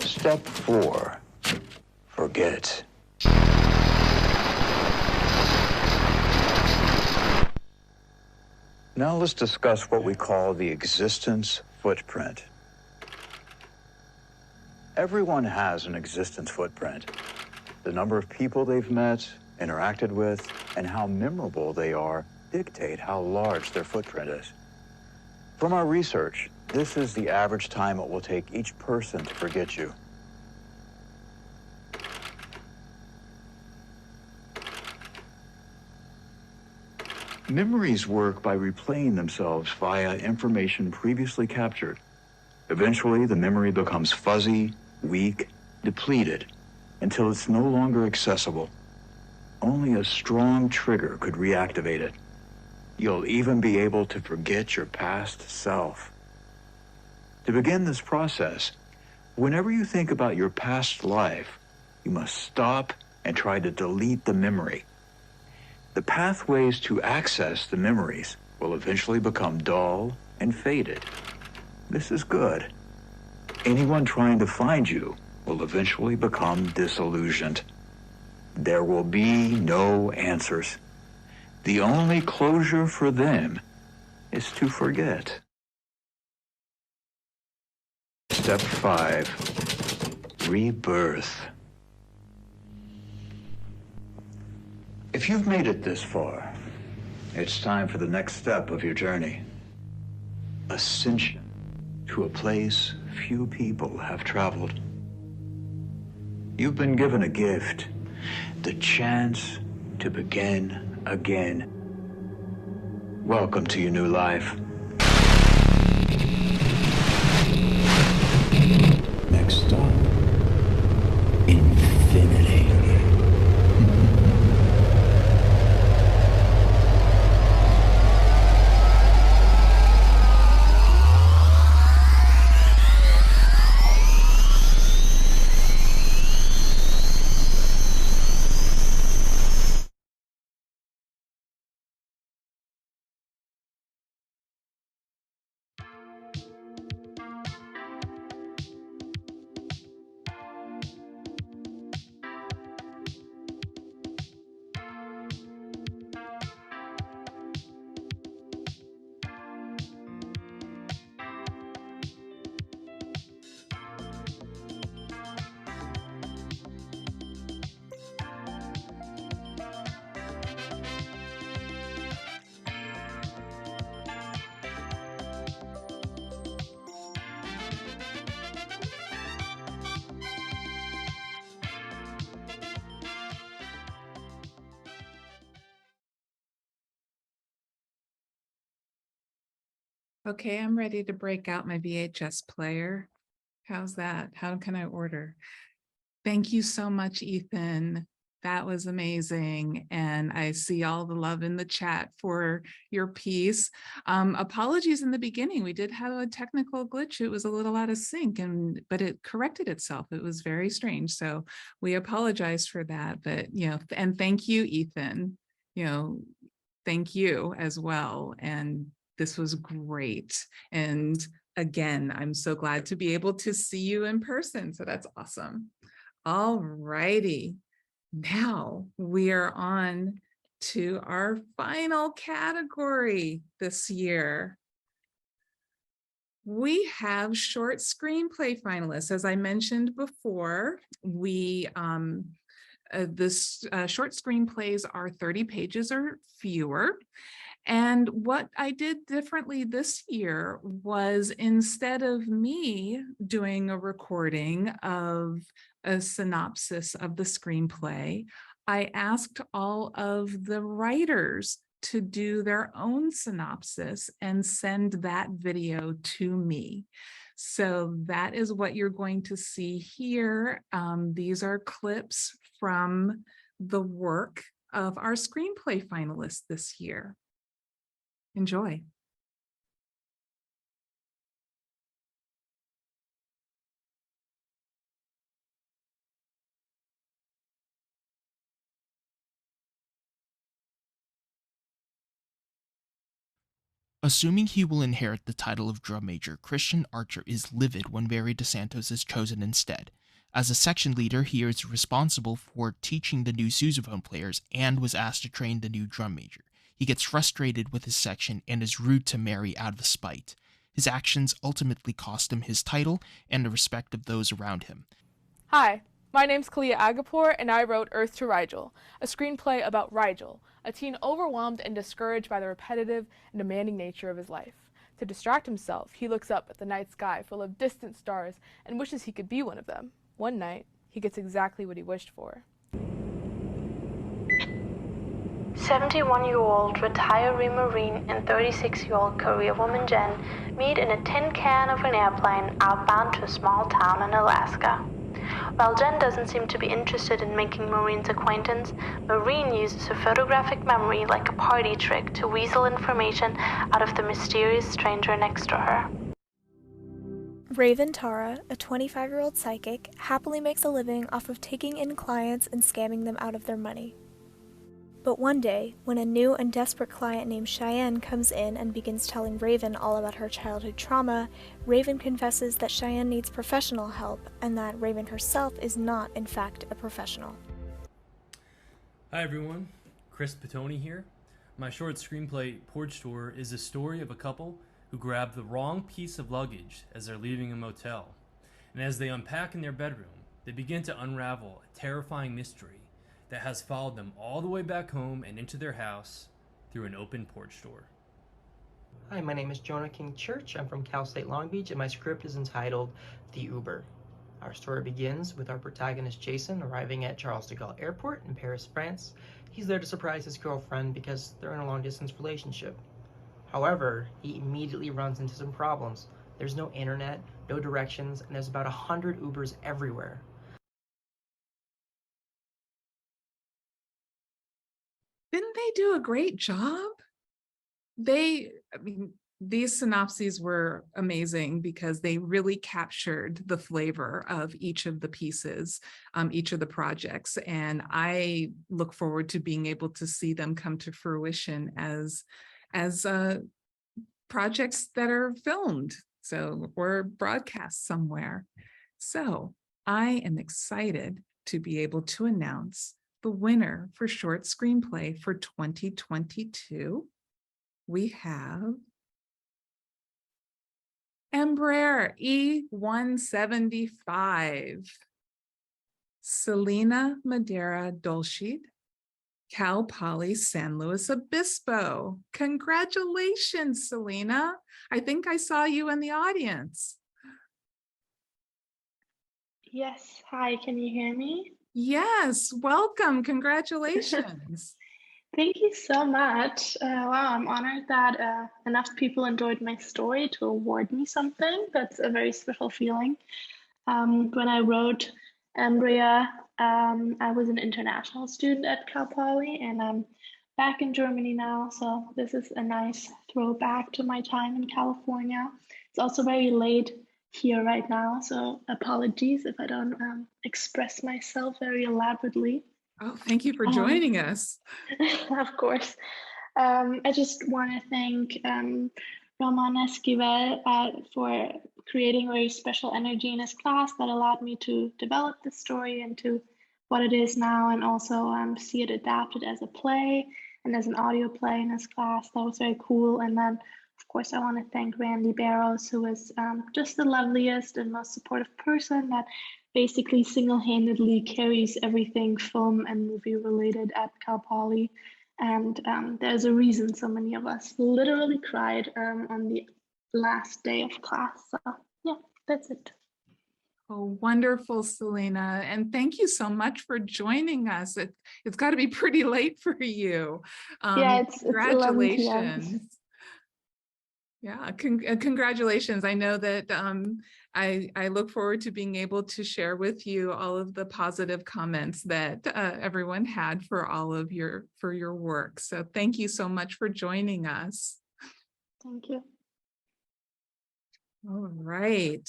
Step 4, forget. Now let's discuss what we call the existence footprint. Everyone has an existence footprint. The number of people they've met, interacted with, and how memorable they are dictate how large their footprint is. From our research, this is the average time it will take each person to forget you. Memories work by replaying themselves via information previously captured. Eventually, the memory becomes fuzzy, weak, depleted, until it's no longer accessible. Only a strong trigger could reactivate it. You'll even be able to forget your past self. To begin this process, whenever you think about your past life, you must stop and try to delete the memory. The pathways to access the memories will eventually become dull and faded. This is good. Anyone trying to find you will eventually become disillusioned. There will be no answers. The only closure for them is to forget. Step 5, rebirth. If you've made it this far, it's time for the next step of your journey. Ascension to a place few people have traveled. You've been given a gift, the chance to begin again. Welcome to your new life. Next stop, infinity. Okay, I'm ready to break out my VHS player. How's that? How can I order? Thank you so much, Ethan. That was amazing. And I see all the love in the chat for your piece. Apologies in the beginning. We did have a technical glitch. It was a little out of sync, but it corrected itself. It was very strange. So we apologize for that. But, and thank you, Ethan. Thank you as well. And this was great. And again, I'm so glad to be able to see you in person. So that's awesome. All righty. Now we are on to our final category this year. We have short screenplay finalists. As I mentioned before, short screenplays are 30 pages or fewer. And what I did differently this year was, instead of me doing a recording of a synopsis of the screenplay, I asked all of the writers to do their own synopsis and send that video to me. So that is what you're going to see here. These are clips from the work of our screenplay finalists this year. Enjoy. Assuming he will inherit the title of drum major, Christian Archer is livid when Barry DeSantos is chosen instead. As a section leader, he is responsible for teaching the new sousaphone players and was asked to train the new drum major. He gets frustrated with his section and is rude to Mary out of spite. His actions ultimately cost him his title and the respect of those around him. Hi, my name's Kalia Agapor, and I wrote Earth to Rigel, a screenplay about Rigel, a teen overwhelmed and discouraged by the repetitive and demanding nature of his life. To distract himself, he looks up at the night sky full of distant stars and wishes he could be one of them. One night, he gets exactly what he wished for. 71-year-old retiree Marine and 36-year-old career woman Jen meet in a tin can of an airplane outbound to a small town in Alaska. While Jen doesn't seem to be interested in making Marine's acquaintance, Marine uses her photographic memory like a party trick to weasel information out of the mysterious stranger next to her. Raven Tara, a 25-year-old psychic, happily makes a living off of taking in clients and scamming them out of their money. But one day, when a new and desperate client named Cheyenne comes in and begins telling Raven all about her childhood trauma, Raven confesses that Cheyenne needs professional help and that Raven herself is not, in fact, a professional. Hi everyone, Chris Petoni here. My short screenplay, Porch Tour, is a story of a couple who grab the wrong piece of luggage as they're leaving a motel. And as they unpack in their bedroom, they begin to unravel a terrifying mystery that has followed them all the way back home and into their house through an open porch door. Hi, my name is Jonah King Church. I'm from Cal State Long Beach, and my script is entitled The Uber. Our story begins with our protagonist Jason arriving at Charles de Gaulle Airport in Paris, France. He's there to surprise his girlfriend because they're in a long-distance relationship. However, he immediately runs into some problems. There's no internet, no directions, and there's about 100 Ubers everywhere. Didn't they do a great job? These synopses were amazing because they really captured the flavor of each of the pieces, each of the projects. And I look forward to being able to see them come to fruition as projects that are filmed, or broadcast somewhere. So I am excited to be able to announce the winner for short screenplay for 2022. We have Embraer E175, Selena Madera Dolcid, Cal Poly San Luis Obispo. Congratulations, Selena. I think I saw you in the audience. Yes, hi, can you hear me? Yes, welcome, congratulations. Thank you so much. Wow, I'm honored that enough people enjoyed my story to award me something. That's a very special feeling. When I wrote Embrya, I was an international student at Cal Poly, and I'm back in Germany now. So this is a nice throwback to my time in California. It's also very late here right now, so apologies if I don't express myself very elaborately. Oh, thank you for joining us. Of course. I just want to thank Roman Esquivel for creating a very special energy in his class that allowed me to develop the story into what it is now, and also see it adapted as a play and as an audio play in his class. That was very cool. And then, of course, I want to thank Randy Barrows, who is just the loveliest and most supportive person that basically single-handedly carries everything film and movie related at Cal Poly. And there's a reason so many of us literally cried on the last day of class. So yeah, that's it. Oh, wonderful, Selena. And thank you so much for joining us. It's got to be pretty late for you. Yeah, it's 11 p.m. Congratulations. Yeah, congratulations. I know that I look forward to being able to share with you all of the positive comments that everyone had for all of your work. So thank you so much for joining us. Thank you. All right.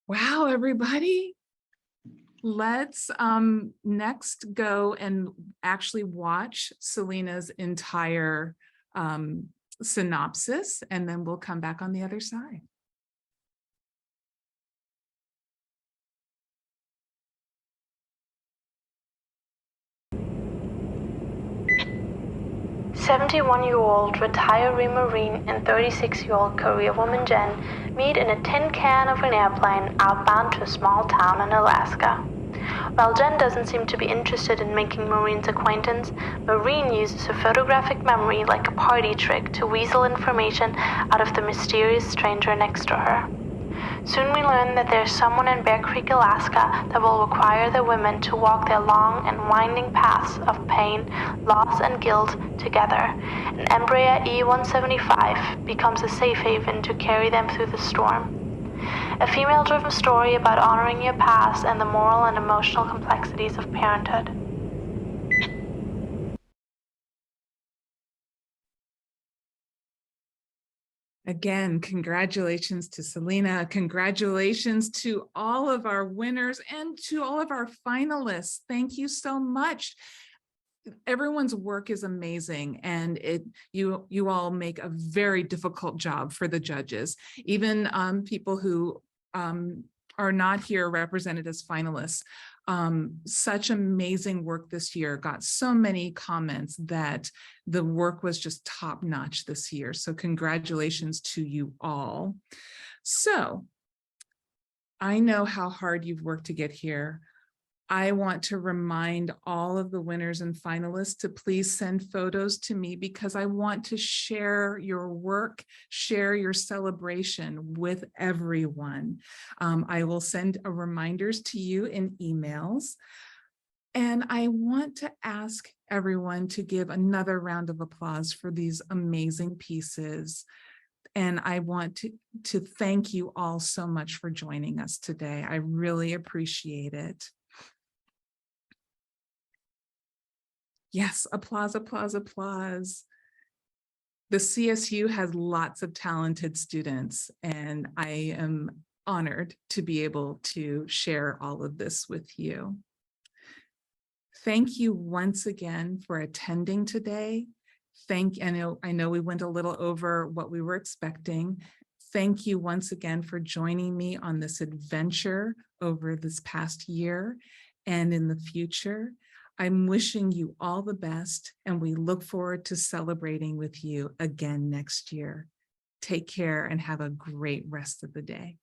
Wow, everybody. Let's next go and actually watch Selena's entire synopsis, and then we'll come back on the other side. "71-year-old retiree Marine and 36-year-old career woman Jen meet in a tin can of an airplane outbound to a small town in Alaska. While Jen doesn't seem to be interested in making Marine's acquaintance, Marine uses her photographic memory like a party trick to weasel information out of the mysterious stranger next to her. Soon we learn that there's someone in Bear Creek, Alaska that will require the women to walk their long and winding paths of pain, loss, and guilt together, and Embrya E-175 becomes a safe haven to carry them through the storm. A female-driven story about honoring your past and the moral and emotional complexities of parenthood. Again, congratulations to Selena. Congratulations to all of our winners and to all of our finalists. Thank you so much. Everyone's work is amazing, and you all make a very difficult job for the judges. Even people who are not here represented as finalists. Such amazing work this year. Got so many comments that the work was just top notch this year. So congratulations to you all. So I know how hard you've worked to get here. I want to remind all of the winners and finalists to please send photos to me, because I want to share your work, share your celebration with everyone. I will send reminders to you in emails. And I want to ask everyone to give another round of applause for these amazing pieces. And I want to thank you all so much for joining us today. I really appreciate it. Yes, applause, applause, applause. The CSU has lots of talented students, and I am honored to be able to share all of this with you. Thank you once again for attending today. I know we went a little over what we were expecting. Thank you once again for joining me on this adventure over this past year and in the future. I'm wishing you all the best, and we look forward to celebrating with you again next year. Take care and have a great rest of the day.